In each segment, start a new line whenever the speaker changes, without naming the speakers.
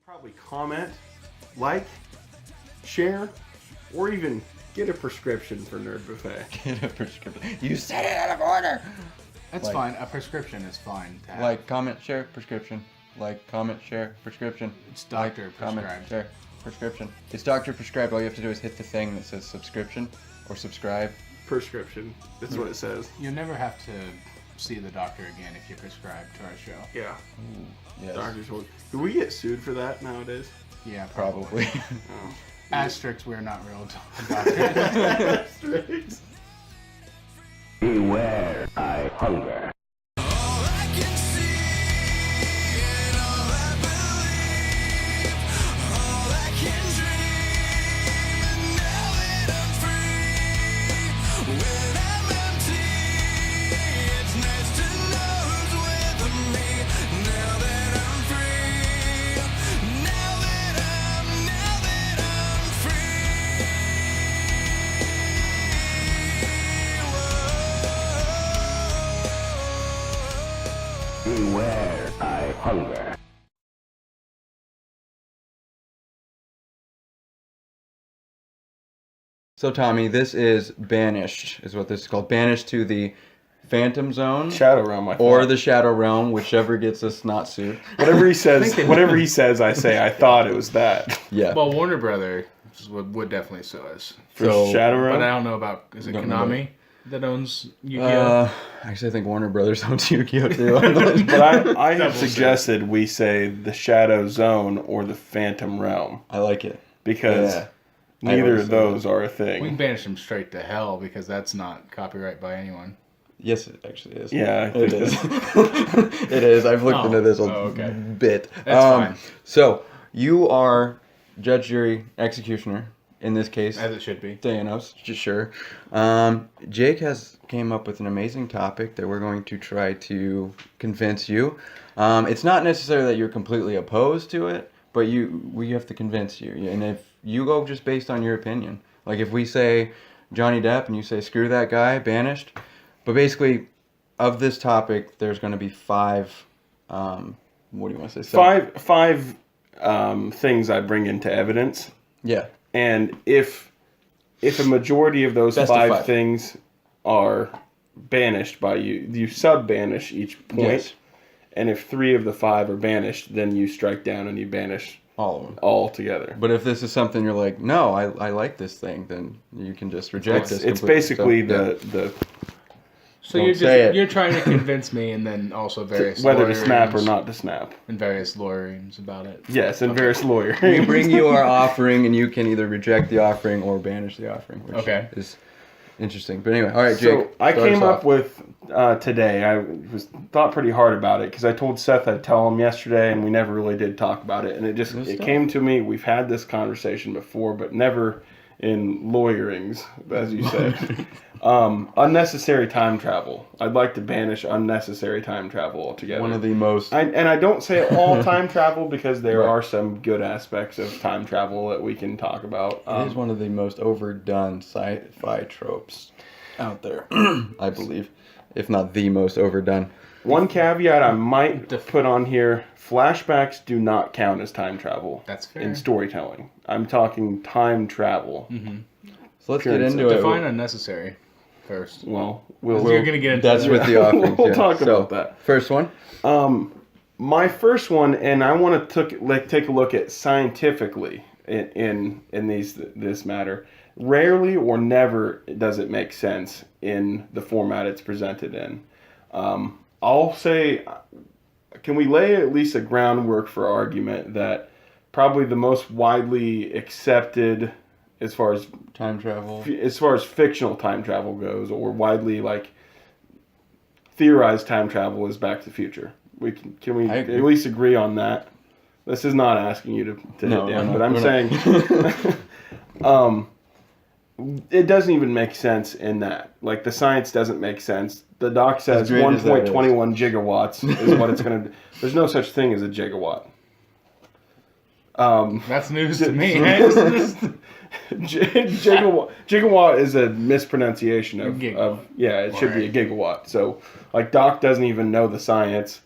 Probably comment, like, share, or even get a prescription for Nerd Buffet.
Get a prescription. You said it out of order.
That's
Like-
fine. A prescription is fine to have.
Like, comment, share, prescription. Like, comment, share, prescription.
It's doctor
Comment,
prescribed.
share, prescription. It's doctor prescribed. All you have to do is hit the thing that says subscription or subscribe.
Prescription. That's what it says.
You'll never have to see the doctor again if you're prescribed to our show.
Yeah.
Ooh, yes.
Doctors will. Do we get sued for that nowadays?
Yeah,
Probably.
Oh.
Asterix, we're not real doctors.
Asterix.
Beware, I hunger. Beware, I hunger.
So, Tommy, this is Banished, is what this is called. Banished to the Phantom Zone.
Shadow Realm, I thought.
Or the Shadow Realm, whichever gets us not sued.
Whatever he says, I say. I thought it was that.
Yeah.
Well, Warner Brothers would definitely sue us.
For
So-
Shadow Realm?
But I don't know about, is it
Don't know.
Konami that owns Yu-Gi-Oh?
Actually, I think Warner Brothers owns Yu-Gi-Oh! Too.
But I have
Double
suggested we say the Shadow Zone or the Phantom Realm.
I like it.
Because
Yeah.
neither
always
of
say
those are a
We can
thing.
banish them straight to hell because that's not copyright by anyone.
Yes, it actually is.
Yeah, I
it
think
is. It is. I've looked
Oh.
into this a
Oh, okay.
bit.
That's fine.
So, you are judge, jury, executioner, in this case.
As it should be.
Thanos, just sure. Jake has came up with an amazing topic that we're going to try to convince you. It's not necessarily that you're completely opposed to it, but we have to convince you. And if you go just based on your opinion, like if we say Johnny Depp and you say screw that guy, banished. But basically, of this topic, there's going to be five. What do you want to say?
Five things I bring into evidence.
Yeah.
And if a majority of those
Best of
five
five. things
things are banished by you, you sub-banish each point.
Yes.
And if 3 of the 5 are banished, then you strike down and you banish
All of them.
all together.
But if this is something you're like, no, I like this thing, then you can just reject this.
It's
completely.
basically
So,
the
So
Don't
you're
say it.
you're trying to convince me, and then also various
whether to snap or
lawyerings
not to snap.
and various lawyerings about it.
Yes, and various lawyers.
we bring you our offering, and you can either reject the offering or banish the offering, which
Okay.
is interesting. But anyway, all right, Jake.
So I
start
came
us
up
off.
with today. I thought pretty hard about it because I told Seth I'd tell him yesterday, and we never really did talk about it. And it
tough.
came to me. We've had this conversation before, but never in lawyerings, as you said. Unnecessary time travel. I'd like to banish unnecessary time travel altogether.
one of the most.
And I don't say all time travel because there
Right.
are some good aspects of time travel that we can talk about.
It is one of the most overdone sci-fi tropes out there, I believe, if not the most overdone.
One caveat I might put on here, flashbacks do not count as time travel
That's fair.
in storytelling. I'm talking time travel.
So let's get
Appearance.
into it.
Define unnecessary first.
Well,
You're
we'll
gonna get into
That's
that.
with the offerings.
We'll
yeah.
talk
So,
about that.
First one.
My first one, and I want to take a look at scientifically in this matter. Rarely or never does it make sense in the format it's presented in. I'll say, can we lay at least a groundwork for argument that probably the most widely accepted as far as
Time travel.
fictional time travel goes, or widely theorized time travel is Back to the Future. Can we
I agree.
at least agree on that? This is not asking you to
No,
hit down,
we're
but I'm
not.
saying it doesn't even make sense in that. Like the science doesn't make sense. The doc says
As great as that is.
1.21 gigawatts is what it's going to do. There's no such thing as a gigawatt.
That's news to me.
Gigawatt is a mispronunciation of
Gigawatt.
it should be a gigawatt. So like Doc doesn't even know the science.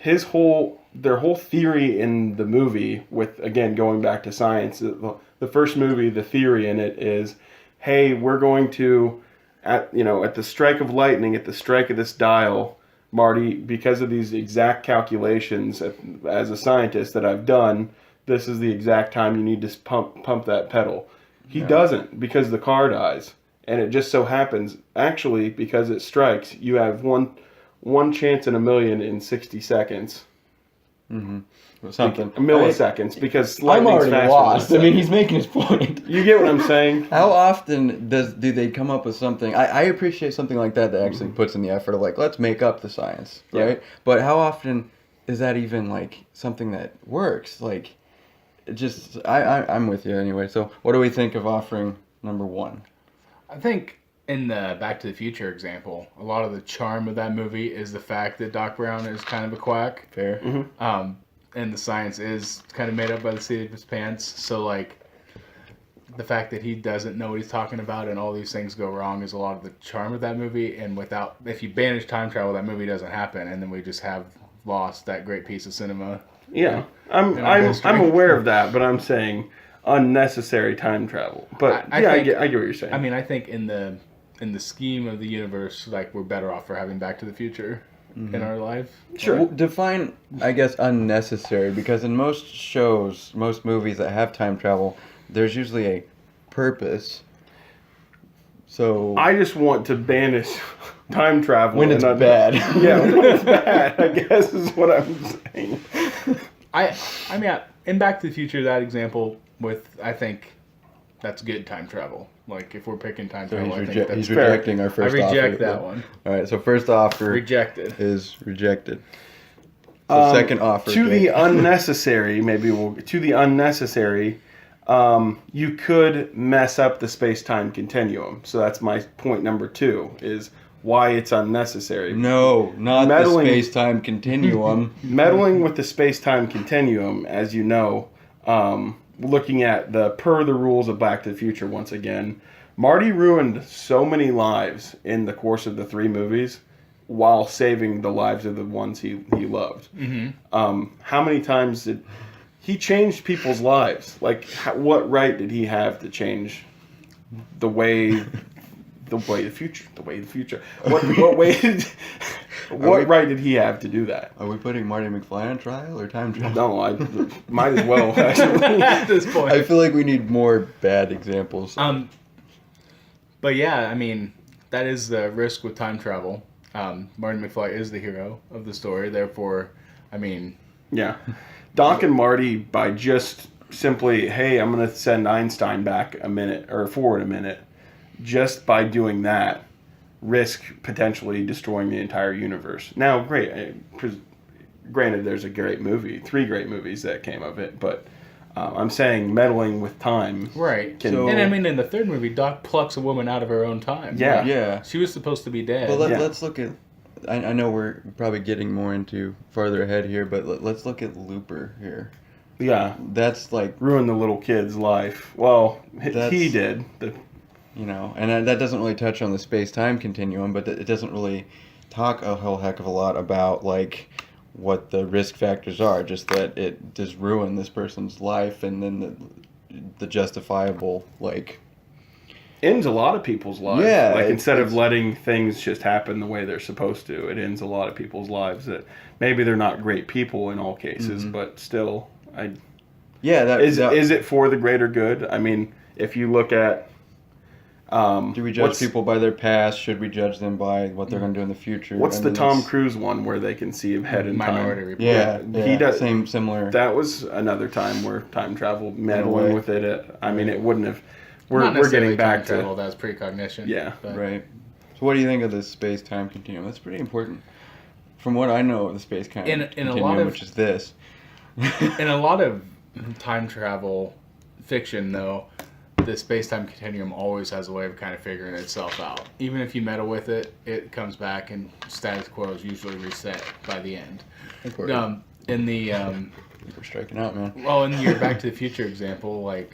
His whole their whole theory in the movie, with again going back to science, the first movie, the theory in it is, hey, we're going to at the strike of lightning, at the strike of this dial, Marty, because of these exact calculations as a scientist that I've done, this is the exact time you need to pump that pedal. He doesn't, because the car dies. And it just so happens, actually, because it strikes, you have one chance in a million in 60 seconds.
Mm-hmm. Something.
Milliseconds, because
I'm
lightning's
already
faster
lost.
than
I mean, he's making his point.
You get what I'm saying?
How often do they come up with something? I appreciate something like that actually puts in the effort of like, let's make up the science, right?
Yeah.
But how often is that even like something that works? Like, it just I'm with you anyway. So what do we think of offering number one?
I think in the Back to the Future example, a lot of the charm of that movie is the fact that Doc Brown is kind of a quack.
Fair.
Mm-hmm.
And the science is kind of made up by the seat of his pants. So, like, the fact that he doesn't know what he's talking about and all these things go wrong is a lot of the charm of that movie. And if you banish time travel, that movie doesn't happen. And then we just have lost that great piece of cinema.
Yeah, I'm aware of that, but I'm saying unnecessary time travel. But I get what you're saying.
I mean, I think in the scheme of the universe, like, we're better off for having Back to the Future in our life.
Sure.
Well, define, I guess, unnecessary, because in most shows, most movies that have time travel, there's usually a purpose. So
I just want to banish time travel
when it's bad.
Yeah, when it's bad, I guess is what I'm saying.
I mean, in Back to the Future, that example I think that's good time travel. Like, if we're picking time travel, I think that's
he's rejecting our first offer.
I reject that one.
All right, so first offer
Rejected.
is rejected. So second offer.
To the
Jake.
unnecessary, you could mess up the space-time continuum. So that's my point number 2, is why it's unnecessary.
No, not
Meddling-
the space-time continuum.
Meddling with the space-time continuum, as you know, looking at the rules of Back to the Future once again, Marty ruined so many lives in the course of the 3 movies while saving the lives of the ones he loved.
Mm-hmm.
How many times did he change people's lives? Like, what right did he have to change the way the future? What right did he have to do that?
Are we putting Marty McFly on trial or time travel?
No, I might as well, actually.
At this point.
I feel like we need more bad examples.
But yeah, I mean, that is the risk with time travel. Marty McFly is the hero of the story, therefore, I mean...
Yeah. Doc and Marty, by just simply, hey, I'm going to send Einstein back a minute, or forward a minute, just by doing that, risk potentially destroying the entire universe. Now, granted, there's a great movie, 3 great movies that came of it, but I'm saying meddling with time.
Right.
So-
And I mean, in the 3rd movie, Doc plucks a woman out of her own time.
Yeah.
Like,
Yeah.
she was supposed to be dead.
But
Yeah.
let's look at... I know we're probably getting more into farther ahead here, but let's look at Looper here.
Yeah.
That's like...
Ruin the little kid's life. Well,
That's-
he did.
You know, and that doesn't really touch on the space-time continuum, but it doesn't really talk a whole heck of a lot about, like, what the risk factors are, just that it just ruined this person's life, and then the justifiable, like...
Ends a lot of people's lives.
Yeah,
Like, instead of letting things just happen the way they're supposed to, it ends a lot of people's lives that maybe they're not great people in all cases, but still,
Yeah,
is it for the greater good? I mean, if you look at...
do we judge people by their past? Should we judge them by what they're going to do in the future?
What's
And
the
then
Tom
it's-
Cruise one where they can see ahead in
Minority
time?
Report.
Yeah,
He does-
similar.
That was another time where time travel meddling
way.
with it. I mean, it wouldn't have...
Not
We're getting
necessarily
back
time
to...
travel, that's precognition.
Yeah.
But
Right. So what do you think of the space-time continuum? That's pretty important. From what I know of the space-time
In a
continuum,
lot of-
which is this.
In a lot of time travel fiction, though, the space-time continuum always has a way of kind of figuring itself out. Even if you meddle with it, it comes back and status quo is usually reset by the end. In the
We're striking out, man.
well, in your Back to the Future example, like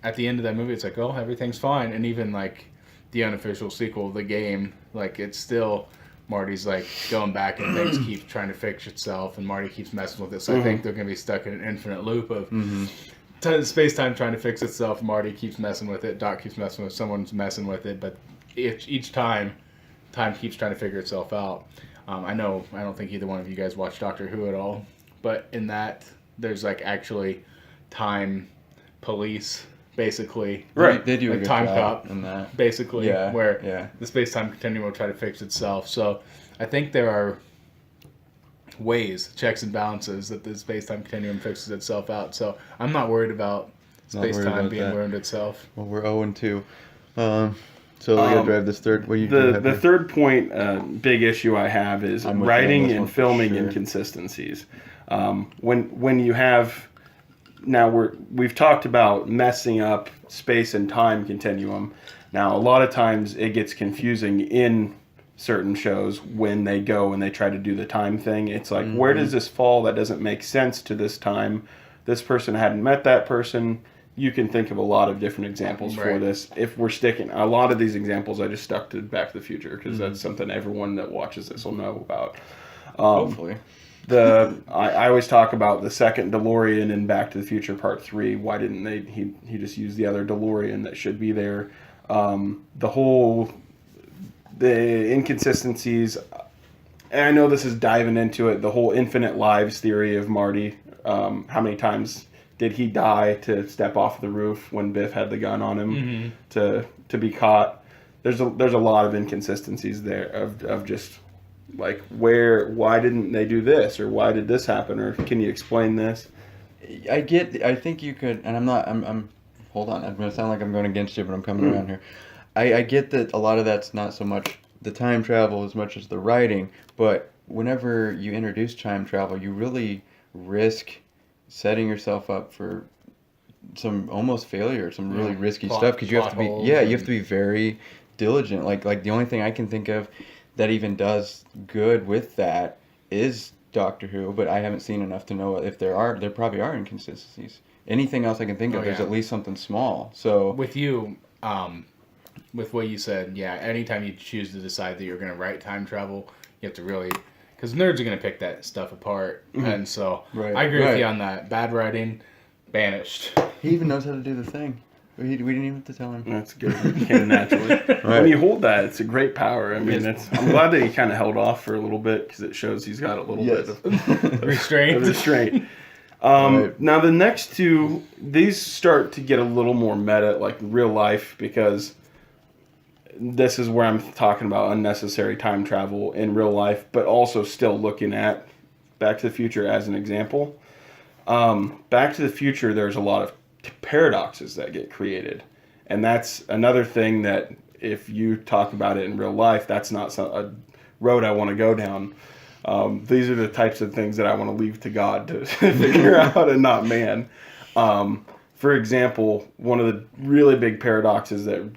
at the end of that movie, it's like, oh, everything's fine, and even like the unofficial sequel, The Game, like it's still Marty's like going back and things keep trying to fix itself, and Marty keeps messing with it. So I think they're going to be stuck in an infinite loop of space-time trying to fix itself. Marty keeps messing with it. Doc keeps messing with it. Someone's messing with it. But each time keeps trying to figure itself out. I don't think either one of you guys watch Doctor Who at all. But in that, there's like actually time police, basically.
Right. They do a
like
good
time
job
cop
in that.
basically,
Yeah,
where
yeah.
the space-time continuum will try to fix itself. So I think there are ways, checks and balances, that the space-time continuum fixes itself out. So I'm not worried about space-time being ruined itself.
Well, we're 0-2. So we gotta drive this third. What do you
The third point, big issue I have is
I'm with you on
writing
this
and
one for
filming
sure.
inconsistencies. When you have now we've talked about messing up space and time continuum. Now a lot of times it gets confusing in certain shows when they go and they try to do the time thing. It's like, where does this fall? That doesn't make sense to this time. This person hadn't met that person. You can think of a lot of different examples for
Right.
this. If we're sticking, a lot of these examples I just stuck to Back to the Future because that's something everyone that watches this will know about.
Hopefully.
I always talk about the second DeLorean in Back to the Future Part 3. Why didn't he just use the other DeLorean that should be there? The inconsistencies, and I know this is diving into it, the whole infinite lives theory of Marty. How many times did he die to step off the roof when Biff had the gun on him to be caught? There's a lot of inconsistencies there of just like why didn't they do this, or why did this happen, or can you explain this?
I think you could, and I'm hold on, I'm gonna sound like I'm going against you, but I'm coming around here. I get that a lot of that's not so much the time travel as much as the writing, but whenever you introduce time travel, you really risk setting yourself up for some almost failure, some really risky stuff, because you have to be you have to be very diligent. Like the only thing I can think of that even does good with that is Doctor Who, but I haven't seen enough to know if there probably are inconsistencies. Anything else I can think of, there's at least something small. So
With you, with what you said, anytime you choose to decide that you're going to write time travel, you have to really, because nerds are going to pick that stuff apart. And so I agree with you on that. Bad writing, Banished.
he even knows how to do the thing. We didn't even have to tell him.
That's good. It came naturally. When you hold that, it's a great power. I mean, I'm glad that he kind of held off for a little bit because it shows he's got a little bit of restraint. Now the next two, these start to get a little more meta, like real life, because this is where I'm talking about unnecessary time travel in real life, but also still looking at Back to the Future as an example. Back to the Future, there's a lot of paradoxes that get created, and that's another thing that if you talk about it in real life, that's not a road I want to go down. These are the types of things that I want to leave to God to figure out and not man. For example, one of the really big paradoxes that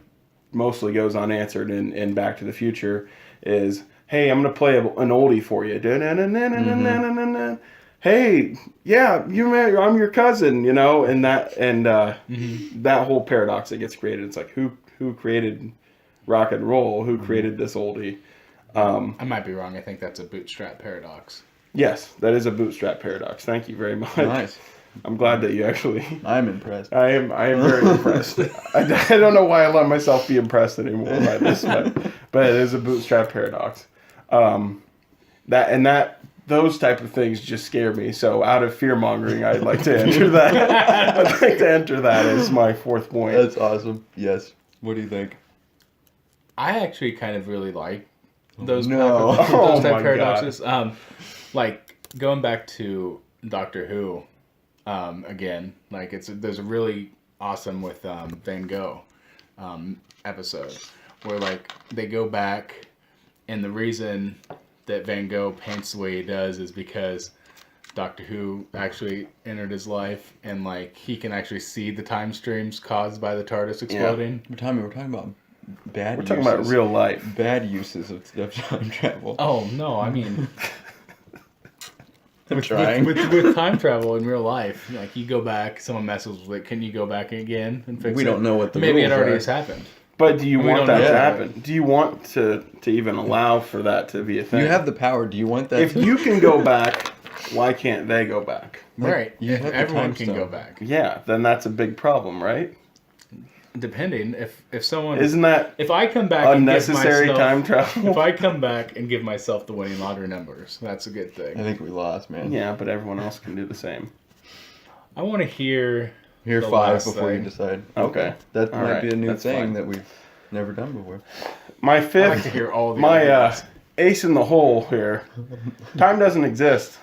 mostly goes unanswered in Back to the Future is, hey, I'm going to play an oldie for you. Hey, yeah, I'm your cousin, and that whole paradox that gets created. It's like, who created rock and roll? Who created this oldie?
I might be wrong. I think that's a bootstrap paradox.
Yes, that is a bootstrap paradox. Thank you very much.
Nice.
I'm glad that you actually...
I'm impressed.
I am very impressed. I don't know why I let myself be impressed anymore by this, but it is a bootstrap paradox. Those type of things just scare me. So out of fear-mongering, I'd like to enter that. I'd like to enter that as my fourth point.
That's awesome. Yes. What do you think?
I actually kind of really like those
No.
type
Oh
of
my
paradoxes. Like going back to Doctor Who, again, like there's a really awesome with Van Gogh episode where like they go back, and the reason that Van Gogh paints the way he does is because Doctor Who actually entered his life, and like he can actually see the time streams caused by the TARDIS exploding.
We're talking about bad.
We're talking about real life.
Bad uses of time travel.
Oh no, I mean
I'm trying.
with time travel in real life, like you go back, someone messes with it. Can you go back again and fix it?
We don't know what the
maybe it
rules
already
are.
has happened.
But do you
We
want
don't
that
know
to
that.
happen? Do you want to even allow for that to be a thing?
You have the power. Do you want that?
If you can go back, why can't they go back?
Right.
you
If
have the
everyone
time
can go
stone.
back.
Yeah, then that's a big problem, right?
Depending if someone
Isn't that
if I come back and give
unnecessary
myself,
time travel?
if I come back and give myself the winning lottery numbers, that's a good
I
thing.
think we lost, man.
Yeah, but everyone else can do the same.
I want to hear
Here
the
5
last
before you
thing.
decide.
Okay.
That
All
might
right,
be a new
that's
thing
fine.
that we've never done before.
My
I like
fifth,
to hear all the
my
other ones.
ace in the hole here. Time doesn't exist,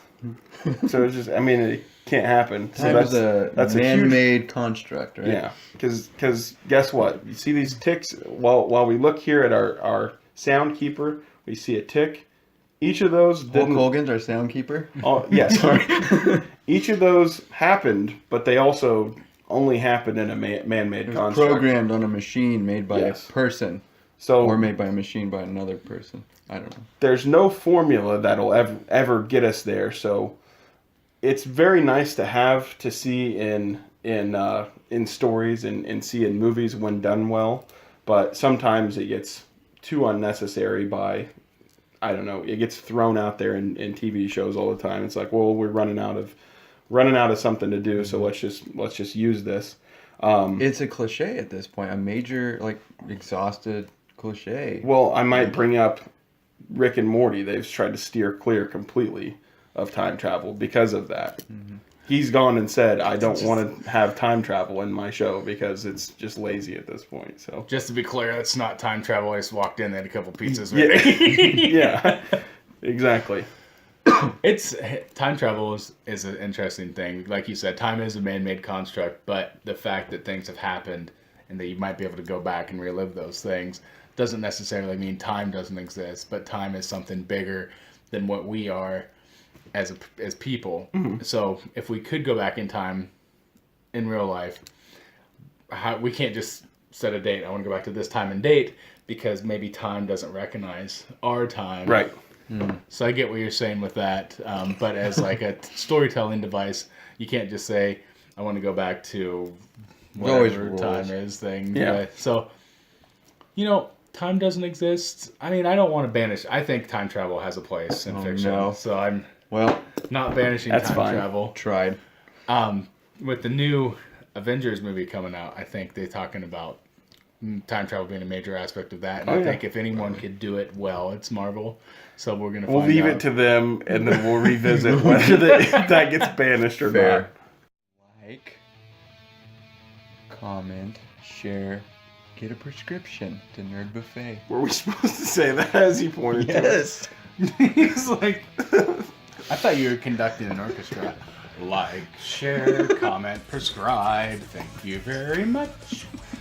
so it's just. I mean, it can't happen. So
Time is a
that's a huge.
man-made construct, right?
Yeah, because guess what? You see these ticks. While we look here at our sound keeper, we see a tick. Each of those
Hulk
didn't.
Hogan's our sound keeper.
Yes, sorry. Each of those happened, but they also only happened in a man-made
It was
construct.
programmed on a machine made by
Yes.
a person,
So
or made by a machine by another person. I don't know.
there's no formula that'll ever get us there. So it's very nice to have to see in stories and see in movies when done well, but sometimes it gets too unnecessary by, I don't know, it gets thrown out there in TV shows all the time. It's like, well, we're running out of something to do, so let's just use this.
It's a cliche at this point, a major, like, exhausted cliche.
Well, I might bring up Rick and Morty. They've tried to steer clear completely of time travel because of that.
Mm-hmm.
He's gone and said, I don't want to have time travel in my show because it's just lazy at this point. So
Just to be clear, that's not time travel. I just walked in, they had a couple pizzas.
yeah, exactly.
It's time travel is an interesting thing. Like you said, time is a man-made construct, but the fact that things have happened and that you might be able to go back and relive those things doesn't necessarily mean time doesn't exist. But time is something bigger than what we are as people.
Mm-hmm.
So if we could go back in time in real life, we can't just set a date. I want to go back to this time and date because maybe time doesn't recognize our time.
Right.
So I get what you're saying with that, but as like a storytelling device, you can't just say, I want to go back to
always
whatever
rules.
time is thing.
Yeah.
So, time doesn't exist. I mean, I don't want to banish. I think time travel has a place in fiction.
no.
So I'm
Well,
not banishing
That's
time
fine.
travel.
tried.
With the new Avengers movie coming out, I think they're talking about time travel being a major aspect of that. And I
yeah.
think if anyone could do it well, it's Marvel. So we're going to
We'll
find
leave
out.
it to them, and then we'll revisit whether that gets banished or
Fair.
not.
Like, comment, share, get a prescription to Nerd Buffet.
Were we supposed to say that as he pointed to us?
He's like, I thought you were conducting an orchestra. Like, share, comment, prescribe. Thank you very much.